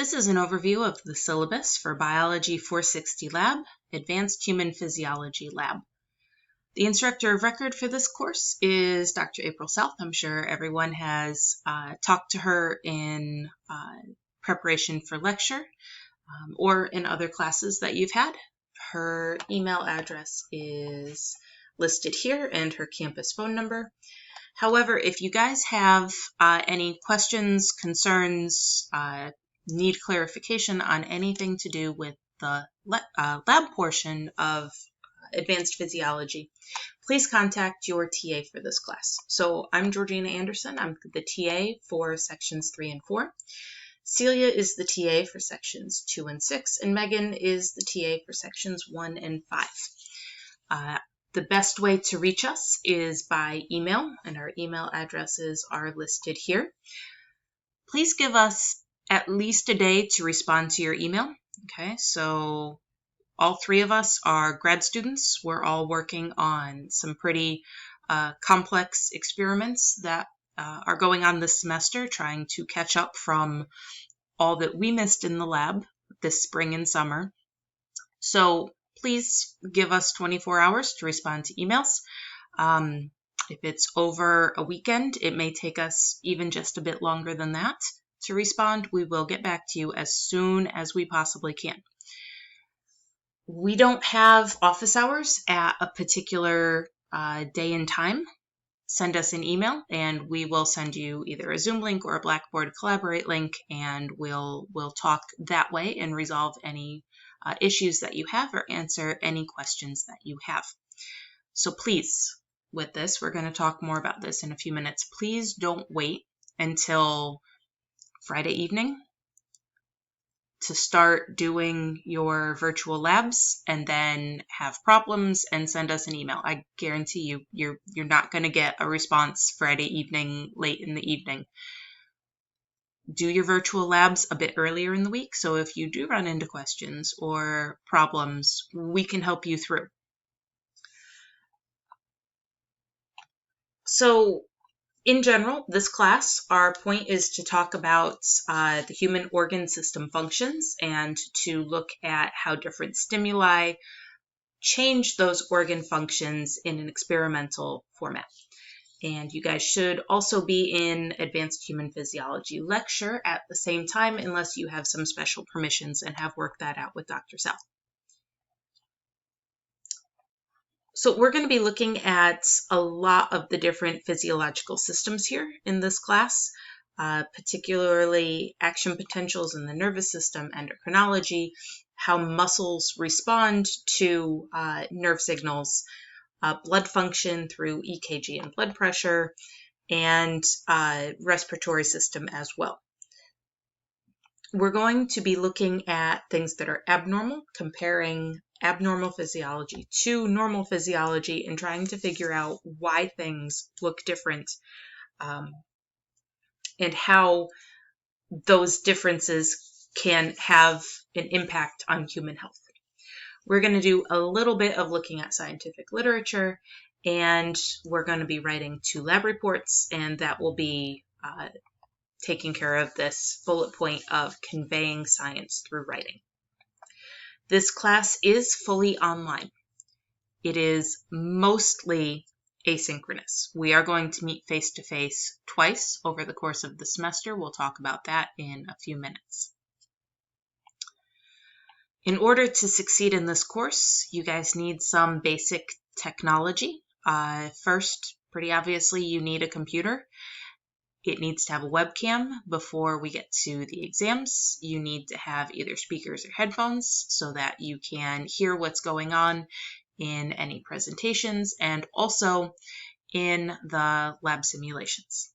This is an overview of the syllabus for Biology 460 Lab, Advanced Human Physiology Lab. The instructor of record for this course is Dr. April South. I'm sure everyone has talked to her in preparation for lecture or in other classes that you've had. Her email address is listed here and her campus phone number. However, if you guys have any questions, concerns, need clarification on anything to do with the lab portion of advanced physiology, please contact your TA for this class. So I'm Georgina Anderson. I'm the TA for sections 3 and 4. Celia is the TA for sections 2 and 6, and Megan is the TA for sections 1 and 5. The best way to reach us is by email, and our email addresses are listed here. Please give us at least a day to respond to your email. Okay, so all three of us are grad students. We're all working on some pretty complex experiments that are going on this semester, trying to catch up from all that we missed in the lab this spring and summer. So please give us 24 hours to respond to emails. If it's over a weekend, it may take us even just a bit longer than that to respond. We will get back to you as soon as we possibly can. We don't have office hours at a particular day and time. Send us an email and we will send you either a Zoom link or a Blackboard Collaborate link, and we'll talk that way and resolve any issues that you have or answer any questions that you have. So please, with this, we're going to talk more about this in a few minutes. Please don't wait until Friday evening to start doing your virtual labs and then have problems and send us an email. I guarantee you're not going to get a response Friday evening, late in the evening. Do your virtual labs a bit earlier in the week, so if you do run into questions or problems, we can help you through. So in general, this class, our point is to talk about the human organ system functions and to look at how different stimuli change those organ functions in an experimental format. And you guys should also be in Advanced Human Physiology lecture at the same time, unless you have some special permissions and have worked that out with Dr. South. So we're going to be looking at a lot of the different physiological systems here in this class, particularly action potentials in the nervous system, endocrinology, how muscles respond to nerve signals, blood function through EKG and blood pressure, and respiratory system as well. We're going to be looking at things that are abnormal, comparing abnormal physiology to normal physiology and trying to figure out why things look different and how those differences can have an impact on human health. We're going to do a little bit of looking at scientific literature, and we're going to be writing 2 lab reports, and that will be taking care of this bullet point of conveying science through writing. This class is fully online. It is mostly asynchronous. We are going to meet face-to-face twice over the course of the semester. We'll talk about that in a few minutes. In order to succeed in this course, you guys need some basic technology. First, pretty obviously, you need a computer. It needs to have a webcam before we get to the exams. You need to have either speakers or headphones so that you can hear what's going on in any presentations and also in the lab simulations.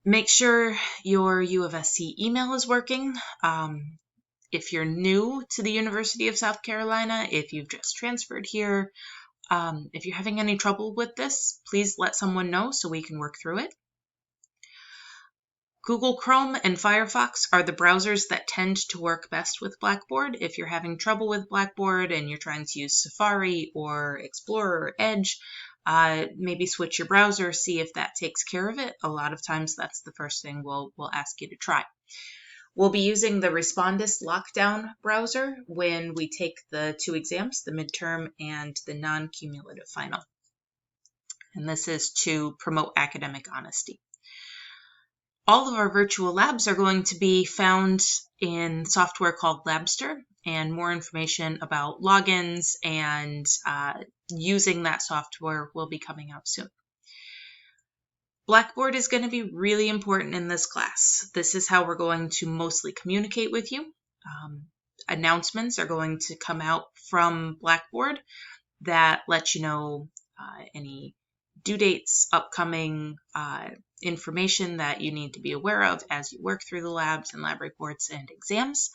Make sure your U of SC email is working. If you're new to the University of South Carolina, if you've just transferred here, if you're having any trouble with this, please let someone know so we can work through it. Google Chrome and Firefox are the browsers that tend to work best with Blackboard. If you're having trouble with Blackboard and you're trying to use Safari or Explorer or Edge, maybe switch your browser, see if that takes care of it. A lot of times that's the first thing we'll ask you to try. We'll be using the Respondus Lockdown browser when we take the 2 exams, the midterm and the non-cumulative final. And this is to promote academic honesty. All of our virtual labs are going to be found in software called Labster, and more information about logins and using that software will be coming out soon. Blackboard is going to be really important in this class. This is how we're going to mostly communicate with you. Announcements are going to come out from Blackboard that let you know any due dates, upcoming information that you need to be aware of as you work through the labs and lab reports and exams.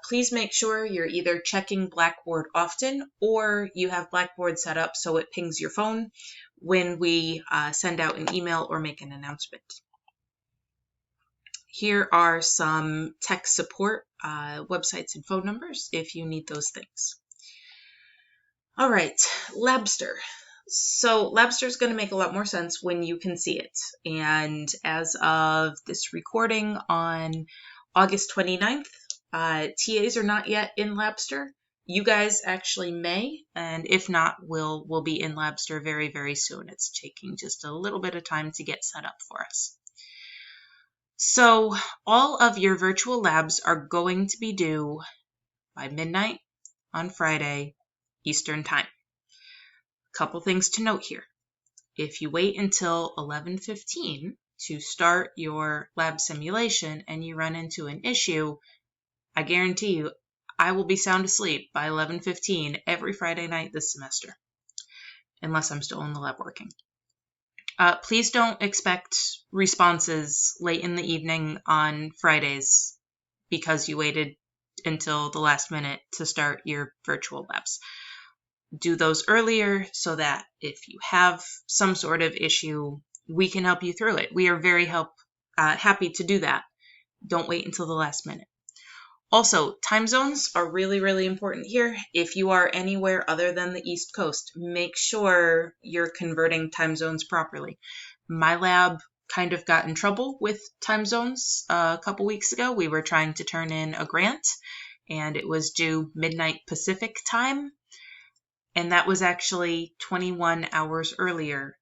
Please make sure you're either checking Blackboard often or you have Blackboard set up so it pings your phone when we send out an email or make an announcement. Here are some tech support websites and phone numbers if you need those things. All right, Labster. So Labster is going to make a lot more sense when you can see it. And as of this recording on August 29th, TAs are not yet in Labster. You guys actually may, and if not, we'll be in Labster very, very soon. It's taking just a little bit of time to get set up for us. So all of your virtual labs are going to be due by midnight on Friday, Eastern Time. Couple things to note here. If you wait until 11:15 to start your lab simulation and you run into an issue, I guarantee you I will be sound asleep by 11:15 every Friday night this semester, unless I'm still in the lab working. Please don't expect responses late in the evening on Fridays because you waited until the last minute to start your virtual labs. Do those earlier so that if you have some sort of issue, we can help you through it. We are very happy to do that. Don't wait until the last minute. Also, time zones are really, really important here. If you are anywhere other than the East Coast, make sure you're converting time zones properly. My lab kind of got in trouble with time zones a couple weeks ago. We were trying to turn in a grant, and it was due midnight Pacific time. And that was actually 21 hours earlier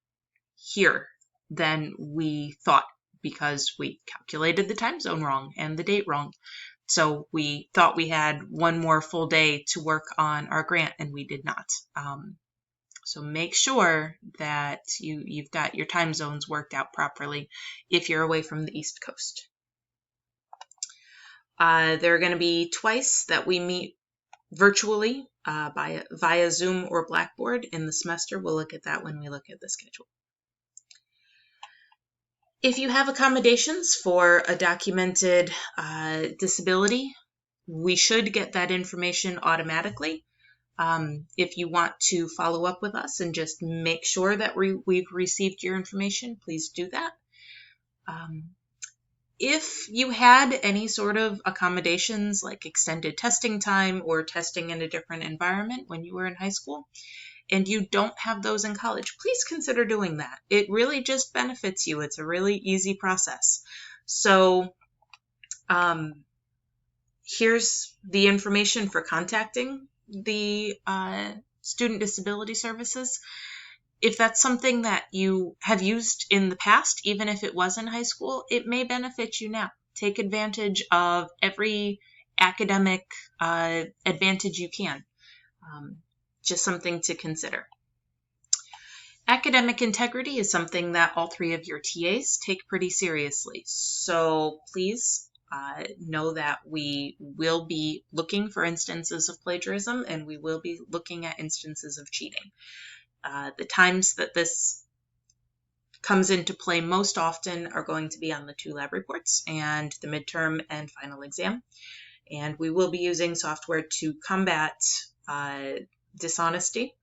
here than we thought because we calculated the time zone wrong and the date wrong. So we thought we had one more full day to work on our grant, and we did not. So make sure that you've got your time zones worked out properly if you're away from the East Coast. There are going to be twice that we meet virtually via Zoom or Blackboard in the semester. We'll look at that when we look at the schedule. If you have accommodations for a documented disability, we should get that information automatically. If you want to follow up with us and just make sure that we've received your information, please do that. If you had any sort of accommodations like extended testing time or testing in a different environment when you were in high school, and you don't have those in college, please consider doing that. It really just benefits you. It's a really easy process. So here's the information for contacting the Student Disability Services. If that's something that you have used in the past, even if it was in high school, it may benefit you now. Take advantage of every academic advantage you can. Just something to consider. Academic integrity is something that all three of your TAs take pretty seriously. So please know that we will be looking for instances of plagiarism, and we will be looking at instances of cheating. The times that this comes into play most often are going to be on the 2 lab reports and the midterm and final exam. And we will be using software to combat dishonesty.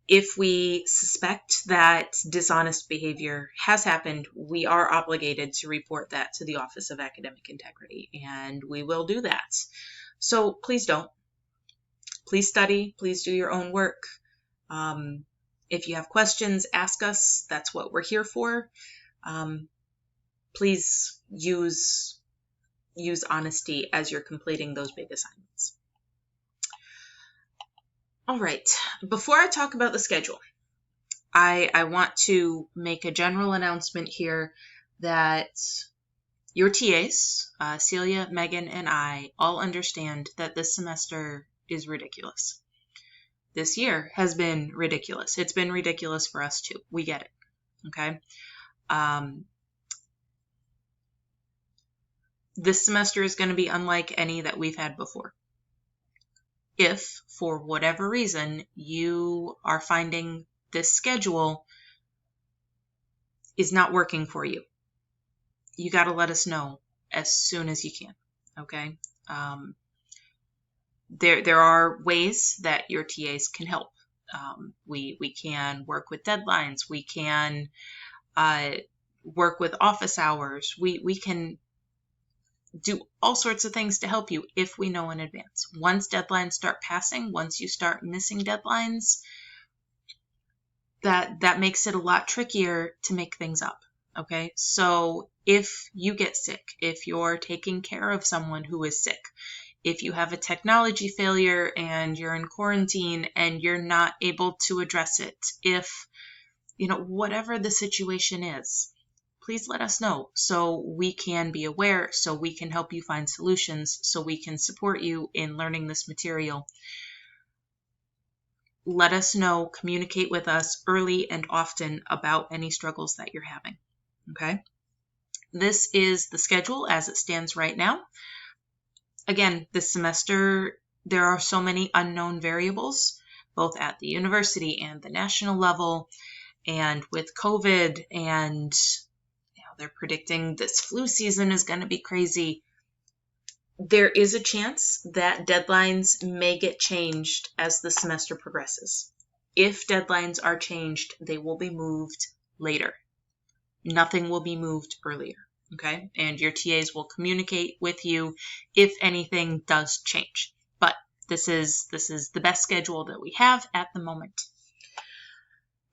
If we suspect that dishonest behavior has happened, we are obligated to report that to the Office of Academic Integrity, and we will do that. So please don't. Please study. Please do your own work. If you have questions, ask us. That's what we're here for. please use honesty as you're completing those big assignments. All right, before I talk about the schedule, I want to make a general announcement here that your TAs, Celia, Megan, and I all understand that this semester is ridiculous. This year has been ridiculous. It's been ridiculous for us too. We get it, okay? This semester is going to be unlike any that we've had before. If, for whatever reason, you are finding this schedule is not working for you, you got to let us know as soon as you can, okay? There are ways that your TAs can help. We can work with deadlines. We can work with office hours. We can do all sorts of things to help you if we know in advance. Once deadlines start passing, once you start missing deadlines, that makes it a lot trickier to make things up, okay? So if you get sick, if you're taking care of someone who is sick, if you have a technology failure and you're in quarantine and you're not able to address it, if, whatever the situation is, please let us know so we can be aware, so we can help you find solutions, so we can support you in learning this material. Let us know, communicate with us early and often about any struggles that you're having, okay? This is the schedule as it stands right now. Again, this semester, there are so many unknown variables, both at the university and the national level, and with COVID, and they're predicting this flu season is going to be crazy. There is a chance that deadlines may get changed as the semester progresses. If deadlines are changed, they will be moved later. Nothing will be moved earlier, okay? And your TAs will communicate with you if anything does change. But this is the best schedule that we have at the moment.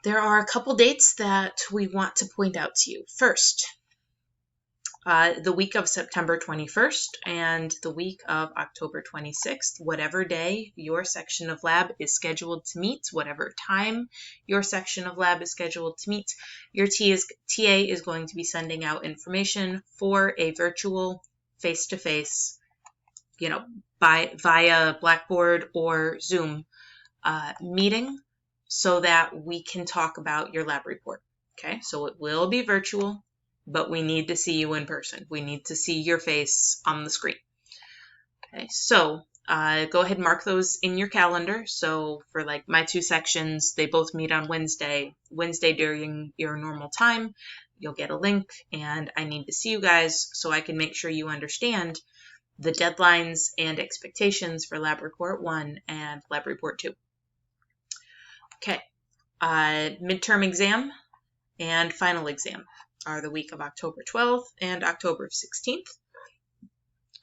There are a couple dates that we want to point out to you. First, the week of September 21st and the week of October 26th, whatever day your section of lab is scheduled to meet, whatever time your section of lab is scheduled to meet, your TA is going to be sending out information for a virtual face-to-face, via Blackboard or Zoom meeting so that we can talk about your lab report. Okay, so it will be virtual, but we need to see you in person. We need to see your face on the screen. Okay, so go ahead and mark those in your calendar. So for like my two sections, they both meet on Wednesday. Wednesday during your normal time, you'll get a link, and I need to see you guys so I can make sure you understand the deadlines and expectations for Lab Report 1 and Lab Report 2. Okay, midterm exam and final exam are the week of October 12th and October 16th.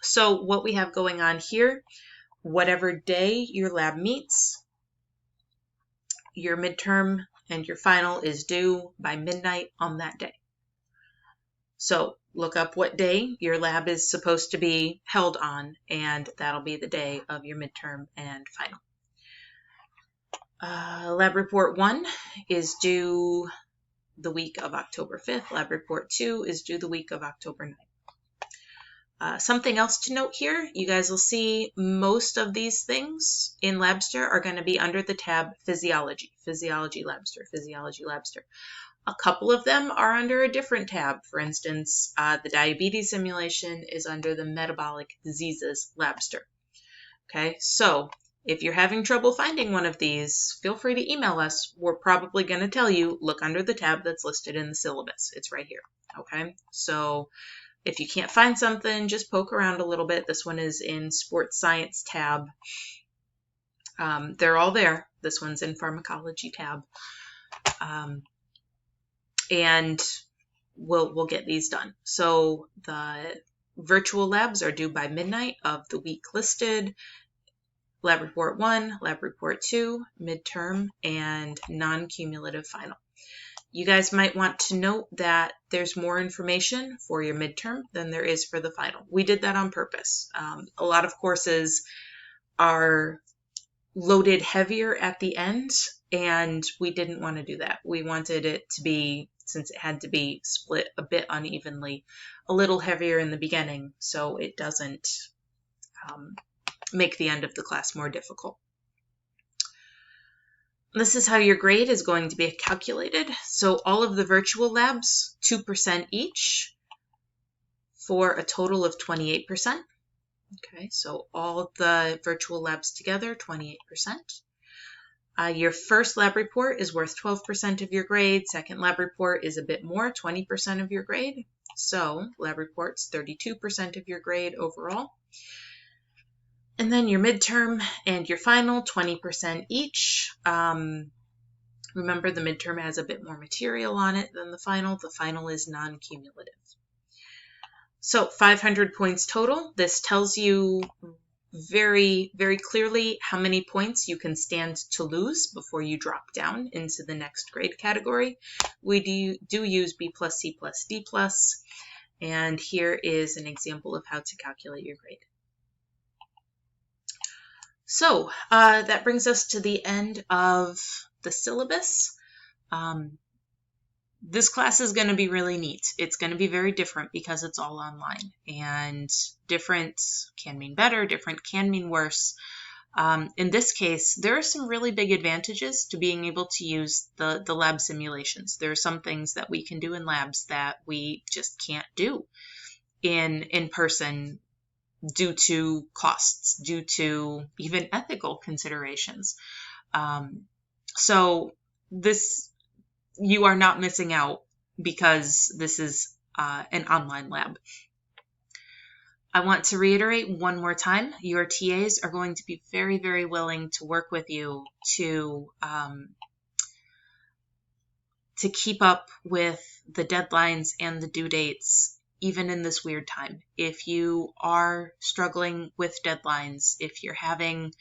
So what we have going on here, whatever day your lab meets, your midterm and your final is due by midnight on that day. So look up what day your lab is supposed to be held on, and that'll be the day of your midterm and final. Lab Report 1 is due the week of October 5th. Lab Report 2 is due the week of October 9th. Something else to note here, you guys will see most of these things in Labster are going to be under the tab Physiology, Physiology Labster, Physiology Labster. A couple of them are under a different tab. For instance, the diabetes simulation is under the Metabolic Diseases Labster. Okay, so if you're having trouble finding one of these, feel free to email us. We're probably going to tell you, look under the tab that's listed in the syllabus. It's right here, okay? So if you can't find something, just poke around a little bit. This one is in Sports Science tab. They're all there. This one's in Pharmacology tab. And we'll get these done. So the virtual labs are due by midnight of the week listed. Lab Report 1, Lab Report 2, midterm, and non-cumulative final. You guys might want to note that there's more information for your midterm than there is for the final. We did that on purpose. A lot of courses are loaded heavier at the end, and we didn't want to do that. We wanted it to be, since it had to be split a bit unevenly, a little heavier in the beginning so it doesn't make the end of the class more difficult. This is how your grade is going to be calculated. So all of the virtual labs, 2% each, for a total of 28%. Okay, so all the virtual labs together, 28%. Your first lab report is worth 12% of your grade. Second lab report is a bit more, 20% of your grade. So lab report's 32% of your grade overall. And then your midterm and your final, 20% each. Remember, the midterm has a bit more material on it than the final. The final is non-cumulative. So 500 points total. This tells you very, very clearly how many points you can stand to lose before you drop down into the next grade category. We do use B+, C+, D+, and here is an example of how to calculate your grade. So that brings us to the end of the syllabus. This class is going to be really neat. It's going to be very different because it's all online, and different can mean better, different can mean worse. In this case, there are some really big advantages to being able to use the lab simulations. There are some things that we can do in labs that we just can't do in person due to costs, due to even ethical considerations. So you are not missing out because this is an online lab. I want to reiterate one more time, your TAs are going to be very, very willing to work with you to keep up with the deadlines and the due dates, even in this weird time. If you are struggling with deadlines, if you're having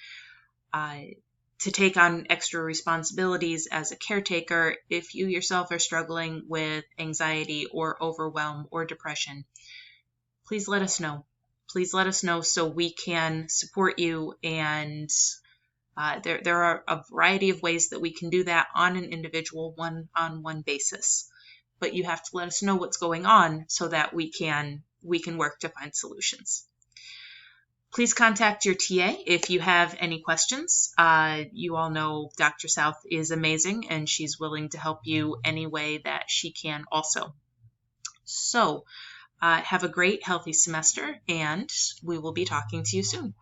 to take on extra responsibilities as a caretaker, if you yourself are struggling with anxiety or overwhelm or depression, please let us know. Please let us know so we can support you, and there are a variety of ways that we can do that on an individual one-on-one basis. But you have to let us know what's going on so that we can work to find solutions. Please contact your TA if you have any questions. You all know Dr. South is amazing, and she's willing to help you any way that she can also. So have a great, healthy semester, and we will be talking to you soon.